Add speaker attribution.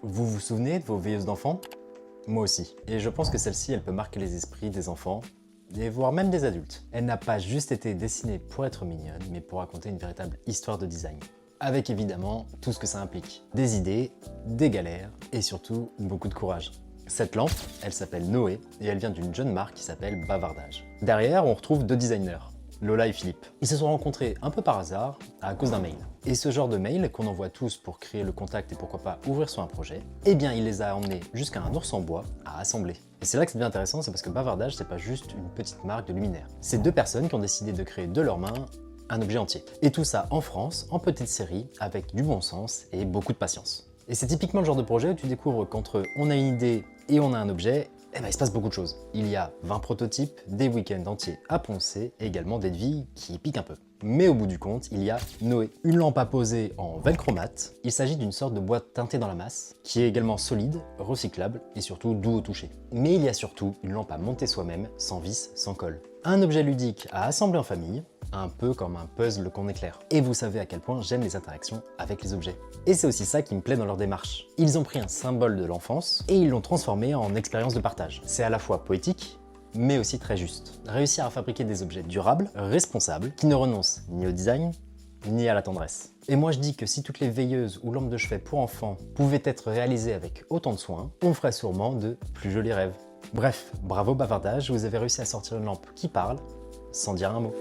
Speaker 1: Vous vous souvenez de vos veilleuses d'enfants? Moi aussi. Et je pense que celle-ci, elle peut marquer les esprits des enfants, et voire même des adultes. Elle n'a pas juste été dessinée pour être mignonne, mais pour raconter une véritable histoire de design. Avec évidemment tout ce que ça implique. Des idées, des galères, et surtout beaucoup de courage. Cette lampe, elle s'appelle Noé, et elle vient d'une jeune marque qui s'appelle Bavardage. Derrière, on retrouve deux designers, Lola et Philippe. Ils se sont rencontrés un peu par hasard, à cause d'un mail. Et ce genre de mail qu'on envoie tous pour créer le contact et pourquoi pas ouvrir sur un projet, eh bien il les a emmenés jusqu'à un ours en bois à assembler. Et c'est là que c'est bien intéressant, c'est parce que Bavardage, c'est pas juste une petite marque de luminaires. C'est deux personnes qui ont décidé de créer de leurs mains un objet entier. Et tout ça en France, en petite série, avec du bon sens et beaucoup de patience. Et c'est typiquement le genre de projet où tu découvres qu'entre on a une idée et on a un objet, eh ben, il se passe beaucoup de choses. Il y a 20 prototypes, des week-ends entiers à poncer et également des devis qui piquent un peu. Mais au bout du compte, il y a Noé. Une lampe à poser en velcro mat. Il s'agit d'une sorte de boîte teintée dans la masse, qui est également solide, recyclable et surtout doux au toucher. Mais il y a surtout une lampe à monter soi-même, sans vis, sans colle. Un objet ludique à assembler en famille, un peu comme un puzzle qu'on éclaire. Et vous savez à quel point j'aime les interactions avec les objets. Et c'est aussi ça qui me plaît dans leur démarche. Ils ont pris un symbole de l'enfance et ils l'ont transformé en expérience de partage. C'est à la fois poétique, mais aussi très juste. Réussir à fabriquer des objets durables, responsables, qui ne renoncent ni au design, ni à la tendresse. Et moi je dis que si toutes les veilleuses ou lampes de chevet pour enfants pouvaient être réalisées avec autant de soin, on ferait sûrement de plus jolis rêves. Bref, bravo Bavardage, vous avez réussi à sortir une lampe qui parle, sans dire un mot.